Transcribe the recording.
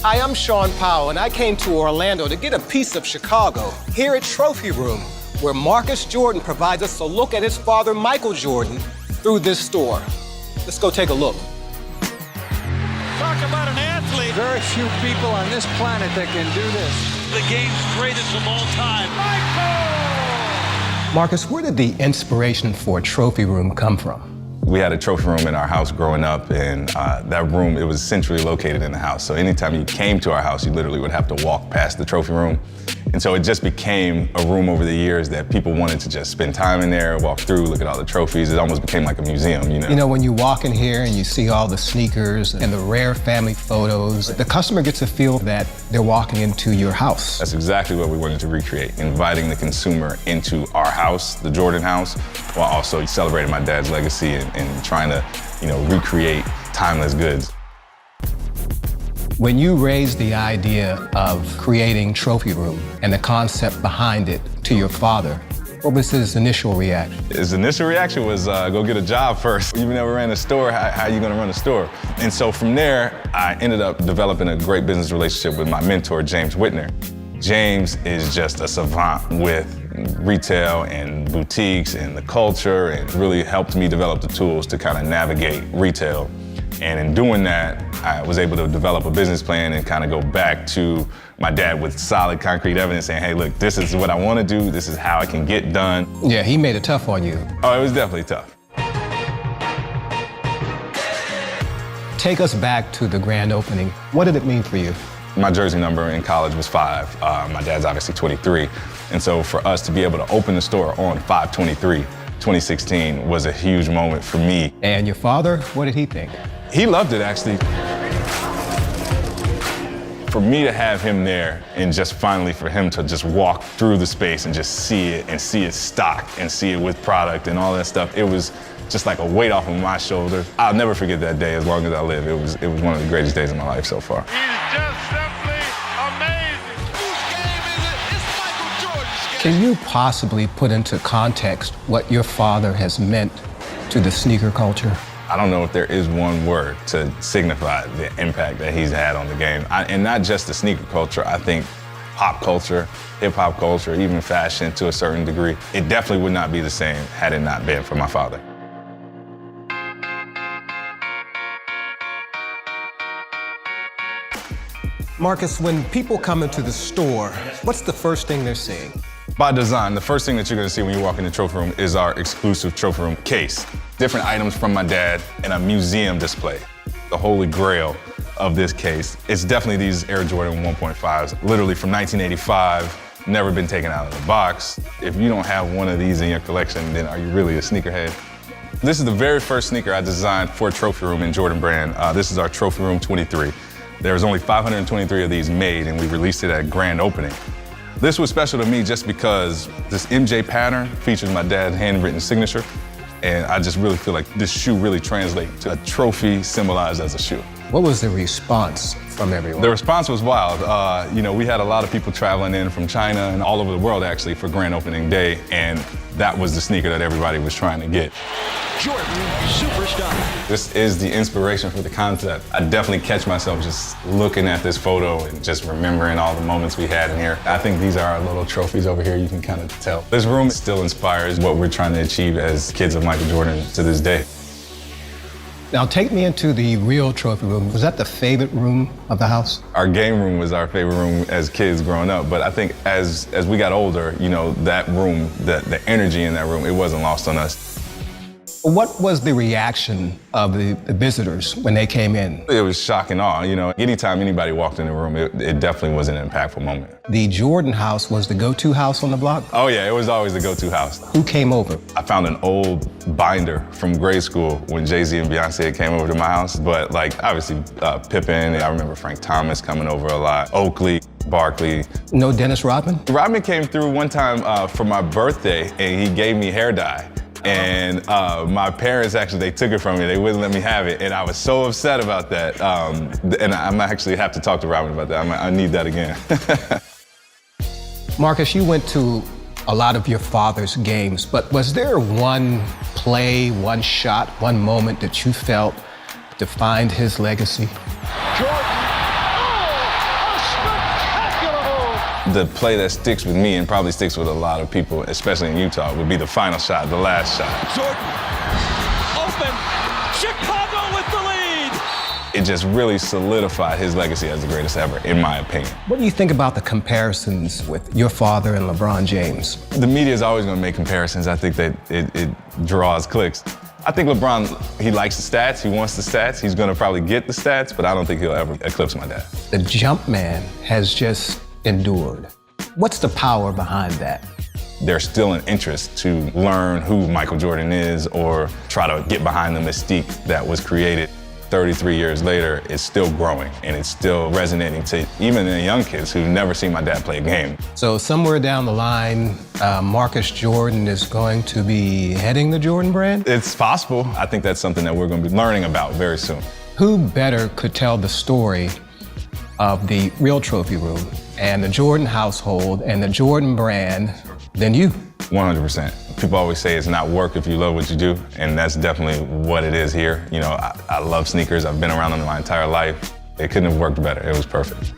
Hi, I'm Sean Powell, and I came to Orlando to get a piece of Chicago, here at Trophy Room, where Marcus Jordan provides us a look at his father, Michael Jordan, through this store. Let's go take a look. Talk about an athlete. Very few people on this planet that can do this. The game's greatest of all time. Michael! Marcus, where did the inspiration for Trophy Room come from? We had a trophy room in our house growing up, and that room, it was centrally located in the house. So anytime you came to our house, you literally would have to walk past the trophy room. And so it just became a room over the years that people wanted to just spend time in there, walk through, look at all the trophies. It almost became like a museum, you know? You know, when you walk in here and you see all the sneakers and the rare family photos, the customer gets a feel that they're walking into your house. That's exactly what we wanted to recreate, inviting the consumer into our house, the Jordan house, while also celebrating my dad's legacy and trying to, you know, recreate timeless goods. When you raised the idea of creating Trophy Room and the concept behind it to your father, what was his initial reaction? His initial reaction was, go get a job first. You never ran a store, how are you gonna run a store? And so from there, I ended up developing a great business relationship with my mentor, James Whitner. James is just a savant with retail and boutiques and the culture, and really helped me develop the tools to kind of navigate retail. And in doing that, I was able to develop a business plan and kind of go back to my dad with solid concrete evidence saying, hey, look, this is what I want to do. This is how I can get done. Yeah, he made it tough on you. Oh, it was definitely tough. Take us back to the grand opening. What did it mean for you? My jersey number in college was 5. My dad's obviously 23. And so for us to be able to open the store on 5/23/2016 was a huge moment for me. And your father, what did he think? He loved it, actually. For me to have him there and just finally for him to just walk through the space and just see it and see it stocked and see it with product and all that stuff, it was just like a weight off of my shoulders. I'll never forget that day as long as I live. It was one of the greatest days of my life so far. He's just simply amazing. Whose game is it? It's Michael Jordan's game. Can you possibly put into context what your father has meant to the sneaker culture? I don't know if there is one word to signify the impact that he's had on the game. And not just the sneaker culture, I think pop culture, hip hop culture, even fashion to a certain degree. It definitely would not be the same had it not been for my father. Marcus, when people come into the store, what's the first thing they're seeing? By design, the first thing that you're gonna see when you walk in the trophy room is our exclusive trophy room case. Different items from my dad and a museum display. The holy grail of this case, it's definitely these Air Jordan 1.5s, literally from 1985, never been taken out of the box. If you don't have one of these in your collection, then are you really a sneakerhead? This is the very first sneaker I designed for Trophy Room in Jordan brand. This is our Trophy Room 23. There's only 523 of these made, and we released it at grand opening. This was special to me just because this MJ pattern features my dad's handwritten signature, and I just really feel like this shoe really translates to a trophy symbolized as a shoe. What was the response from everyone? The response was wild. You know, we had a lot of people traveling in from China and all over the world actually for grand opening day, and that was the sneaker that everybody was trying to get. Jordan, superstar. This is the inspiration for the concept. I definitely catch myself just looking at this photo and just remembering all the moments we had in here. I think these are our little trophies over here, you can kind of tell. This room still inspires what we're trying to achieve as kids of Michael Jordan to this day. Now take me into the real Trophy Room. Was that the favorite room of the house? Our game room was our favorite room as kids growing up, but I think as we got older, you know, that room, the energy in that room, it wasn't lost on us. What was the reaction of the visitors when they came in? It was shock and awe. You know, anytime anybody walked in the room, it definitely was an impactful moment. The Jordan house was the go-to house on the block? Oh yeah, it was always the go-to house. Who came over? I found an old binder from grade school when Jay-Z and Beyonce came over to my house. But like, obviously, Pippen, I remember Frank Thomas coming over a lot, Oakley, Barkley. No Dennis Rodman? Rodman came through one time for my birthday, and he gave me hair dye. And my parents actually, they took it from me. They wouldn't let me have it. And I was so upset about that. And I might actually have to talk to Robin about that. I need that again. Marcus, you went to a lot of your father's games, but was there one play, one shot, one moment that you felt defined his legacy? Jordan. The play that sticks with me and probably sticks with a lot of people, especially in Utah, would be the final shot, the last shot. Jordan, open, Chicago with the lead. It just really solidified his legacy as the greatest ever, in my opinion. What do you think about the comparisons with your father and LeBron James? The media is always going to make comparisons. I think that it draws clicks. I think LeBron, he likes the stats, he wants the stats, he's going to probably get the stats, but I don't think he'll ever eclipse my dad. The jump man has just endured. What's the power behind that? There's still an interest to learn who Michael Jordan is or try to get behind the mystique that was created. 33 years later, it's still growing and it's still resonating to even the young kids who've never seen my dad play a game. So somewhere down the line, Marcus Jordan is going to be heading the Jordan brand? It's possible. I think that's something that we're going to be learning about very soon. Who better could tell the story of the real trophy room and the Jordan household and the Jordan brand than you? 100%. People always say it's not work if you love what you do, and that's definitely what it is here. You know, I love sneakers. I've been around them my entire life. It couldn't have worked better. It was perfect.